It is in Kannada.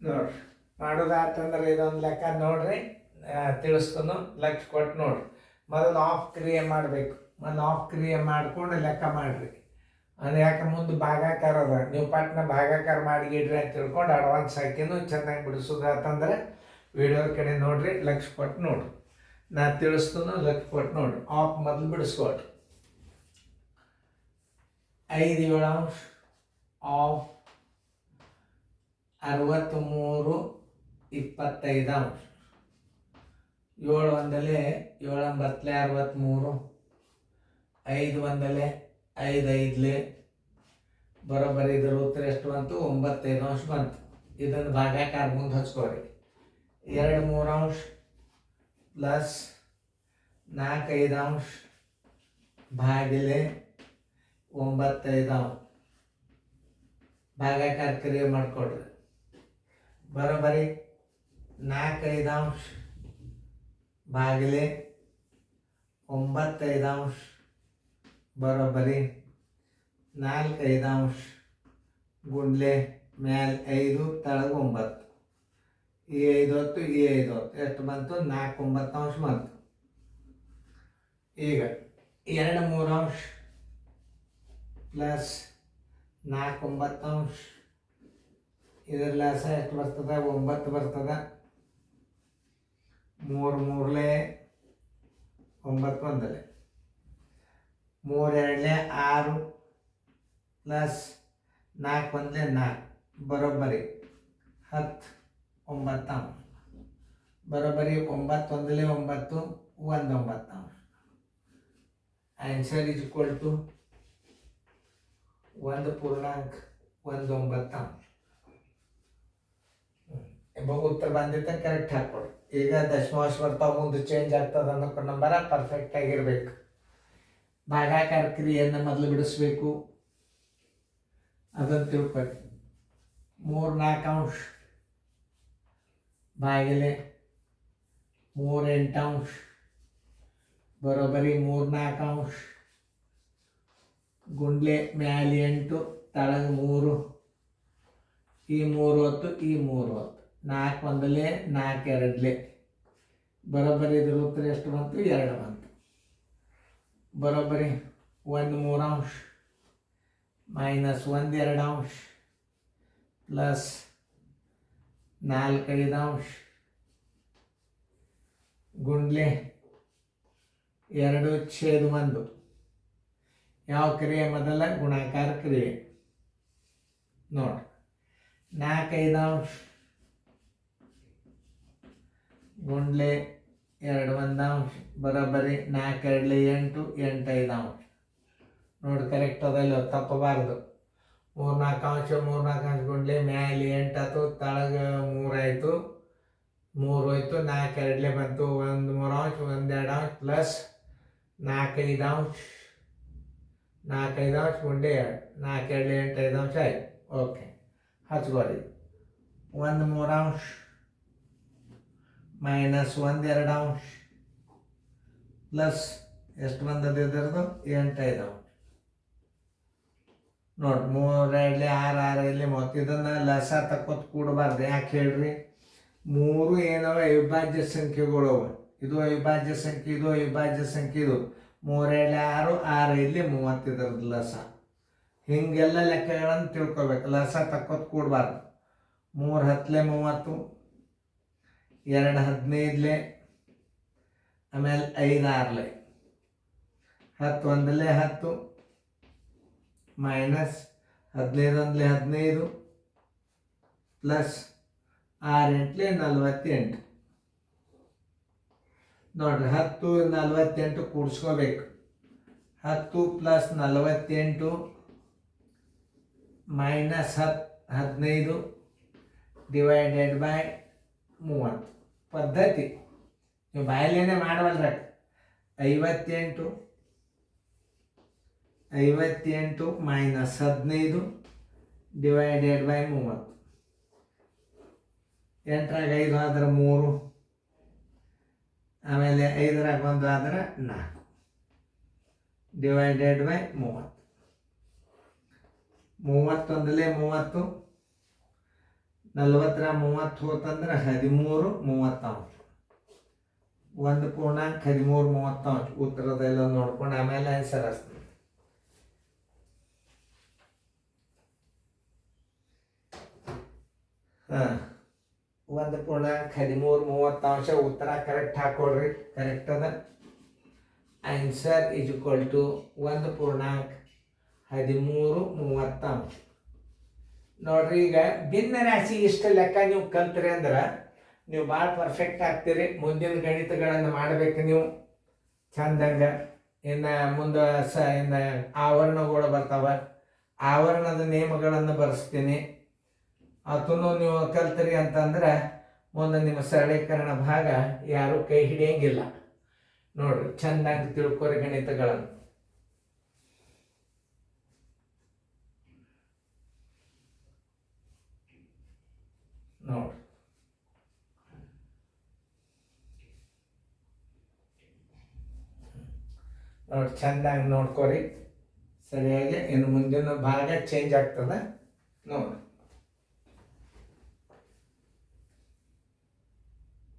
ನೋಡ್ರಿ ಮಾಡೋದಾತಂದ್ರೆ ಇದೊಂದು ಲೆಕ್ಕ ನೋಡ್ರಿ, ತಿಳಿಸ್ತಾನು ಲಕ್ಷ ಕೊಟ್ಟು ನೋಡ್ರಿ. ಮೊದಲು ಆಫ್ ಕ್ರಿಯೆ ಮಾಡಬೇಕು. ಮೊದಲು ಆಫ್ ಕ್ರಿಯೆ ಮಾಡ್ಕೊಂಡು ಲೆಕ್ಕ ಮಾಡಿರಿ. ಅದು ಯಾಕೆ ಮುಂದೆ ಭಾಗಾಕಾರ ಅದ, ನೀವು ಪಟ್ನ ಭಾಗಾಕಾರ ಮಾಡಿಗಿಡ್ರಿ ಅಂತ ತಿಳ್ಕೊಂಡು ಅಡ್ವಾನ್ಸ್ ಹಾಕಿನೂ ಚೆನ್ನಾಗಿ ಬಿಡಿಸೋದಾತಂದ್ರೆ ವಿಡಿಯೋ ಕಡೆ ನೋಡ್ರಿ, ಲಕ್ಷ ಕೊಟ್ಟು ನೋಡ್ರಿ. ನಾ ತಿಳಿಸ್ತಾನು ಲಕ್ಷ ಕೊಟ್ಟು ನೋಡ್ರಿ. ಆಫ್ ಮೊದಲು ಬಿಡಿಸ್ಕೊಡ್ರಿ. 5/7 ಆಫ್ 63/25. 7 ಒಂದಲೆ 7 9 63, 5 ಒಂದಲೆ 5 5 ಬರೋಬ್ಬರಿ. ಇದರ ಉತ್ತರ ಎಷ್ಟು ಬಂತು? 9/5 ಬಂತು. ಇದನ್ನು ಭಾಗಾಕಾರ ಮುಂದೆ ಹಚ್ಕೋರಿ. 2 3 ಪ್ಲಸ್ 4 5 ಭಾಗಿಲೆ 9/5 ಭಾಗಾಕಾರ ಕ್ರಿಯೆ ಮಾಡಿಕೊಡ್ರಿ. ಬರೋಬ್ಬರಿ 4 5 ಭಾಗಿಲೆ 9/5 ಬರೋಬ್ಬರಿ 4 5 ಗುಂಡ್ಲೆ ಮ್ಯಾಲೆ 5 ತಳಗ 9. ಈ 5 ಹೊತ್ತು ಈ 5 ಹೊತ್ತು ಎಷ್ಟು ಬಂತು? 4 9 ಬಂತು. ಈಗ 2 3 ಪ್ಲಸ್ 4 9 ಇದರ ಲಾಸ ಎಷ್ಟು ಬರ್ತದ? 9 ಬರ್ತದ. 3 3 9 ಒಂದಲೆ 3 2 6 ಪ್ಲಸ್ 4 1 4 ಬರೋಬ್ಬರಿ 10 9 ಬರೋಬ್ಬರಿ 9 1 9 1 9. Answer is equal to 1.19. ಉತ್ತರ ಬಂದಿತ್ತ ಕರೆಕ್ಟ್ ಹಾಕ್ಕೊಡಿ. ಈಗ ದಶಮಾಂಶ ಬರ್ತಾವ, ಮುಂದೆ ಚೇಂಜ್ ಆಗ್ತದೆ ಅನ್ನೋ ನಂಬರ ಪರ್ಫೆಕ್ಟ್ ಆಗಿರ್ಬೇಕು. ಭಾಗಾಕಾರ ಕ್ರಿಯೆಯನ್ನು ಮೊದಲು ಬಿಡಿಸ್ಬೇಕು, ಅದನ್ನು ತಿಳ್ಕೊಳ್ಳಿ. 3 4 ಭಾಗಿಲೆ 3 8 ಬರೋಬ್ಬರಿ 3 4 ಗುಂಡ್ಲೆ ಮ್ಯಾಲೆ 8 ತಳಗ 3. ಈ 3 ಹೊತ್ತು ಈ 3 ಹೊತ್ತು 4 ಒಂದಲೆ 4 2 ಬರೋಬ್ಬರಿ. ಇದ್ರ ಉತ್ತರ ಎಷ್ಟು ಬಂತು? 2 ಬಂತು. ಬರೋಬ್ಬರಿ 1 3 ಮೈನಸ್ 1 2 ಪ್ಲಸ್ 4 5 ಗುಂಡ್ಲೆ 2/1. ಯಾವ ಕ್ರಿಯೆ ಮೊದಲ? ಗುಣಾಕಾರ ಕ್ರಿಯೆ. ನೋಡಿ 4 5 ಗುಂಡ್ಲೆ 2 1 ಬರೋಬ್ಬರಿ 4 2 8 8 5. ನೋಡಿ ಕರೆಕ್ಟ್ ಅದಲ್ಲ, ತಪ್ಪಬಾರ್ದು. 3 4 3 4 ಗುಂಡ್ಲೆ ಮ್ಯಾಲೆ 8 ಆಯ್ತು, ತಳಗ 3 ಆಯಿತು, 3 ಹೋಯ್ತು, 4 2 ಬಂತು, 1 3 1 2 ಪ್ಲಸ್ 4 5 4 5 ಗುಂಡೆ 2 4 2 8 5 ಆಯ್ತು. ಓಕೆ, ಹಚ್ಕೋರಿ. 1 3 ಮೈನಸ್ 1 2 ಪ್ಲಸ್ ಎಷ್ಟು ಬಂದದ್ದು? ಇದರದು 8 5. ನೋಡಿ 3 2 6 6 ಇಲ್ಲಿ ಮೊತ್ತ. ಇದನ್ನು ಲಸ ತಕ್ಕೊತ್ ಕೂಡಬಾರ್ದು. ಯಾಕೆ ಹೇಳ್ರಿ? 3 ಏನವ ಅವಿಭಾಜ್ಯ ಸಂಖ್ಯೆಗಳವ. ಇದು ಅವಿಭಾಜ್ಯ ಸಂಖ್ಯೆ, ಇದು ಅವಿಭಾಜ್ಯ ಸಂಖ್ಯೆ. ಇದು 3 2 6 6 ಇಲ್ಲಿ 30 ಇದರದ್ದು ಲಸ. ಹಿಂಗೆಲ್ಲ ಲೆಕ್ಕಗಳನ್ನು ತಿಳ್ಕೊಬೇಕು. ಲಸ ತಕ್ಕೊತ್ ಕೂಡಬಾರ್ದು. 3 10 30, 2 15, ಆಮೇಲೆ 5 6, 10 1 10 ಮೈನಸ್ 15 1 15 ಪ್ಲಸ್ 6 8 48. ನೋಡ್ರಿ 10 48 ಕೂಡಿಸ್ಕೋಬೇಕು. 10 ಪ್ಲಸ್ 48 ಮೈನಸ್ 15 ಡಿವೈಡೆಡ್ ಬೈ 30 ಪದ್ಧತಿ. ನೀವು ಬಾಯಲ್ಲೇನೆ ಮಾಡವಲ್ರ. 58 ಮೈನಸ್ 15 ಡಿವೈಡೆಡ್ ಬೈ 30. 8ರಾಗ 5 ಆದ್ರೆ 3, ಆಮೇಲೆ 5ರಾಗ 1 ಆದ್ರೆ 4 ಡಿವೈಡೆಡ್ ಬೈ 30. 31 30, 40 30 ಹೋತಂದ್ರೆ 13 30 1 ಪೂರ್ಣಾಂಕ 13 30 ಉತ್ತರದೆಲ್ಲ ನೋಡ್ಕೊಂಡು ಆಮೇಲೆ ಆನ್ಸರ್ ಹಚ್ತೀನಿ. ಹಾಂ 1 ಪೂರ್ಣಾಂಕ 13 30 ಉತ್ತರ ಕರೆಕ್ಟ್ ಹಾಕೊಳ್ರಿ. ಕರೆಕ್ಟ್ ಅದ. ಆನ್ಸರ್ ಈಸ್ ಈಕ್ವಲ್ ಟು 1 ಪೂರ್ಣಾಂಕ 13 30. ನೋಡ್ರಿ, ಈಗ ಭಿನ್ನ ರಾಶಿ ಇಷ್ಟು ಲೆಕ್ಕ ನೀವು ಕಲ್ತ್ರಿ ಅಂದ್ರೆ ನೀವು ಭಾಳ ಪರ್ಫೆಕ್ಟ್ ಆಗ್ತೀರಿ. ಮುಂದಿನ ಗಣಿತಗಳನ್ನು ಮಾಡಬೇಕು ನೀವು ಚಂದಂಗ. ಇನ್ನು ಮುಂದೆ ಇನ್ನು ಆವರಣಗಳು ಬರ್ತಾವೆ, ಆವರಣದ ನಿಯಮಗಳನ್ನು ಬರೆಸ್ತೀನಿ. ಅದನ್ನು ನೀವು ಕಲ್ತ್ರಿ ಅಂತಂದ್ರೆ ಮುಂದೆ ನಿಮ್ಮ ಸರಳೀಕರಣ ಭಾಗ ಯಾರೂ ಕೈ ಹಿಡಿಯಂಗಿಲ್ಲ. ನೋಡ್ರಿ, ಚಂದಾಗಿ ತಿಳ್ಕೊರಿ ಗಣಿತಗಳನ್ನು. ನೋಡ್ರಿ, ಚಂದಾಗಿ ನೋಡ್ಕೊರಿ ಸರಿಯಾಗಿ. ಇನ್ನು ಮುಂದಿನ ಭಾಗ ಚೇಂಜ್ ಆಗ್ತದೆ ನೋಡ್ರಿ.